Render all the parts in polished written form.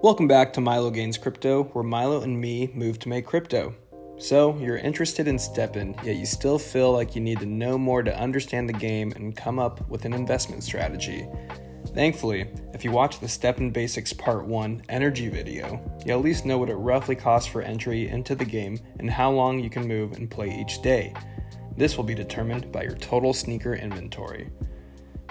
Welcome back to Milo Gains Crypto, where Milo and me move to make crypto. So, you're interested in STEPN, yet you still feel like you need to know more to understand the game and come up with an investment strategy. Thankfully, if you watch the STEPN Basics Part 1 energy video, you at least know what it roughly costs for entry into the game and how long you can move and play each day. This will be determined by your total sneaker inventory.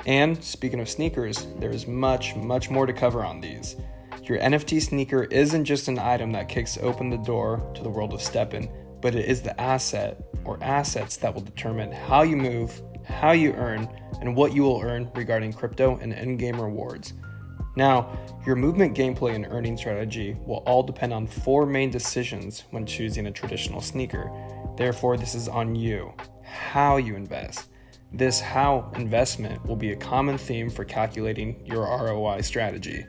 And speaking of sneakers, there is much more to cover on these. Your NFT sneaker isn't just an item that kicks open the door to the world of STEPN, but it is the asset or assets that will determine how you move, how you earn, and what you will earn regarding crypto and in-game rewards. Now, your movement, gameplay, and earning strategy will all depend on four main decisions when choosing a traditional sneaker. Therefore, this is on you, how you invest. This how investment will be a common theme for calculating your ROI strategy.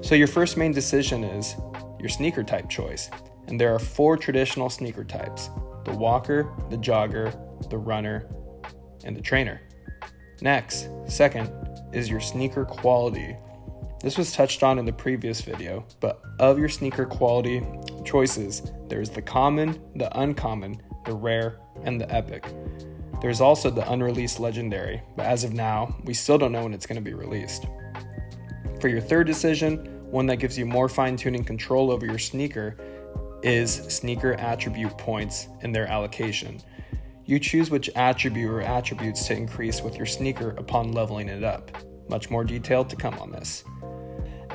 So your first main decision is your sneaker type choice, and there are four traditional sneaker types: the walker, the jogger, the runner, and the trainer. Next, second, is your sneaker quality. This was touched on in the previous video, but of your sneaker quality choices, there's the common, the uncommon, the rare, and the epic. There's also the unreleased legendary, but as of now, we still don't know when it's going to be released. For your third decision, one that gives you more fine-tuning control over your sneaker, is sneaker attribute points and their allocation. You choose which attribute or attributes to increase with your sneaker upon leveling it up. Much more detail to come on this.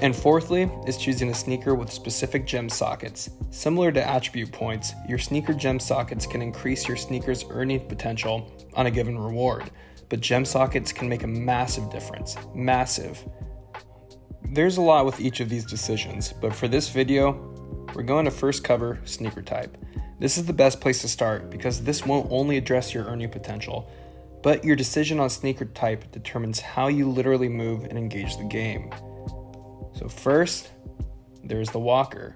And fourthly is choosing a sneaker with specific gem sockets. Similar to attribute points, your sneaker gem sockets can increase your sneaker's earning potential on a given reward, but gem sockets can make a massive difference. Massive. There's a lot with each of these decisions, but for this video, we're going to first cover sneaker type. This is the best place to start because this won't only address your earning potential, but your decision on sneaker type determines how you literally move and engage the game. So first, there's the walker.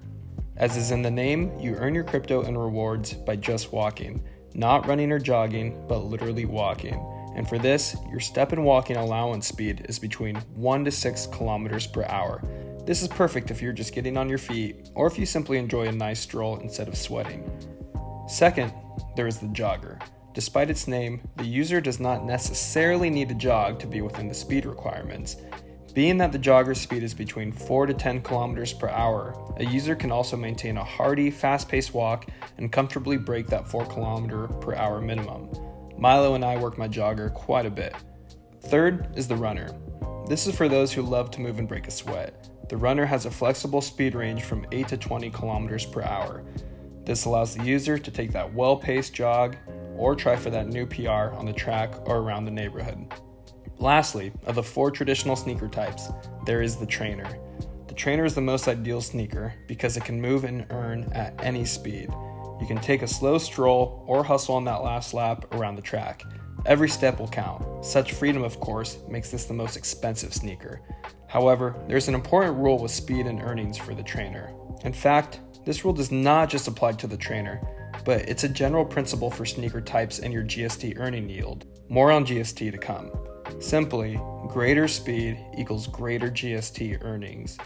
As is in the name, you earn your crypto and rewards by just walking, not running or jogging, but literally walking. And for this, your STEPN walking allowance speed is between 1 to 6 kilometers per hour. This is perfect if you're just getting on your feet or if you simply enjoy a nice stroll instead of sweating. Second, there is the jogger. Despite its name, the user does not necessarily need to jog to be within the speed requirements. Being that the jogger's speed is between 4 to 10 kilometers per hour, a user can also maintain a hearty, fast-paced walk and comfortably break that 4 kilometer per hour minimum. Milo and I work my jogger quite a bit. Third is the runner. This is for those who love to move and break a sweat. The runner has a flexible speed range from 8 to 20 kilometers per hour. This allows the user to take that well-paced jog or try for that new PR on the track or around the neighborhood. Lastly, of the four traditional sneaker types, there is the trainer. The trainer is the most ideal sneaker because it can move and earn at any speed. You can take a slow stroll or hustle on that last lap around the track. Every step will count. Such freedom, of course, makes this the most expensive sneaker. However, there's an important rule with speed and earnings for the trainer. In fact, this rule does not just apply to the trainer, but it's a general principle for sneaker types and your GST earning yield. More on GST to come. Simply, greater speed equals greater GST earnings.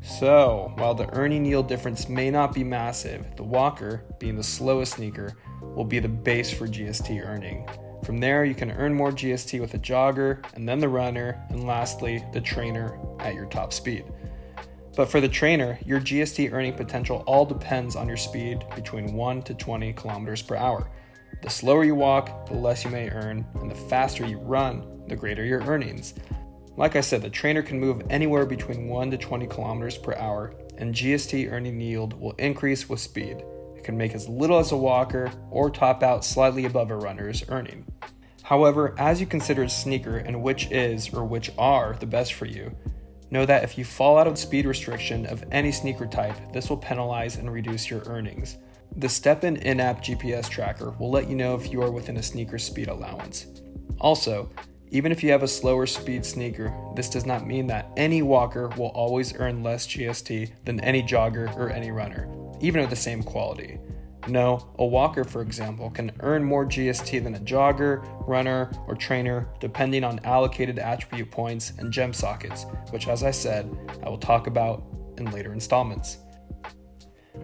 So, while the earning yield difference may not be massive, the walker, being the slowest sneaker, will be the base for GST earning. From there, you can earn more GST with the jogger, and then the runner, and lastly, the trainer at your top speed. But for the trainer, your GST earning potential all depends on your speed between 1 to 20 kilometers per hour. The slower you walk, the less you may earn, and the faster you run, the greater your earnings. Like I said, the trainer can move anywhere between 1 to 20 kilometers per hour, and GST earning yield will increase with speed. It can make as little as a walker or top out slightly above a runner's earning. However, as you consider a sneaker and which is or which are the best for you, know that if you fall out of the speed restriction of any sneaker type, this will penalize and reduce your earnings. The STEPN in-app GPS tracker will let you know if you are within a sneaker speed allowance. Also, even if you have a slower speed sneaker, this does not mean that any walker will always earn less GST than any jogger or any runner, even of the same quality. No, a walker, for example, can earn more GST than a jogger, runner, or trainer, depending on allocated attribute points and gem sockets, which, as I said, I will talk about in later installments.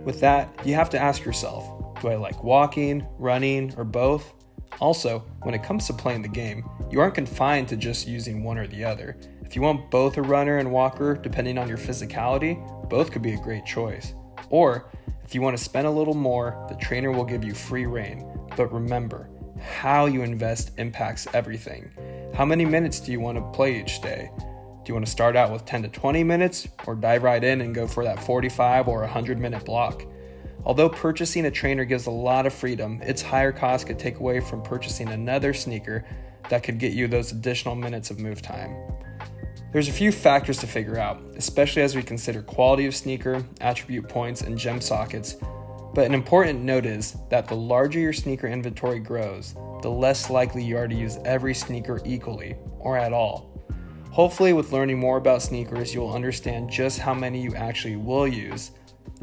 With that, you have to ask yourself, do I like walking, running, or both? Also, when it comes to playing the game, you aren't confined to just using one or the other. If you want both a runner and walker, depending on your physicality, both could be a great choice. Or, if you want to spend a little more, the trainer will give you free rein. But remember, how you invest impacts everything. How many minutes do you want to play each day? Do you want to start out with 10 to 20 minutes or dive right in and go for that 45 or 100-minute block? Although purchasing a trainer gives a lot of freedom, its higher cost could take away from purchasing another sneaker that could get you those additional minutes of move time. There's a few factors to figure out, especially as we consider quality of sneaker, attribute points, and gem sockets. But an important note is that the larger your sneaker inventory grows, the less likely you are to use every sneaker equally or at all. Hopefully, with learning more about sneakers, you'll understand just how many you actually will use,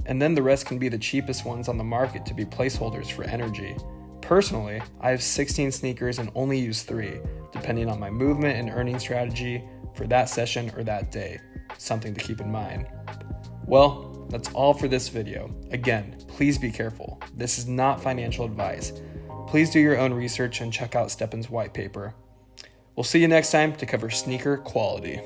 and then the rest can be the cheapest ones on the market to be placeholders for energy. Personally, I have 16 sneakers and only use 3, depending on my movement and earning strategy for that session or that day. Something to keep in mind. Well, that's all for this video. Again, please be careful. This is not financial advice. Please do your own research and check out STEPN's white paper. We'll see you next time to cover sneaker quality.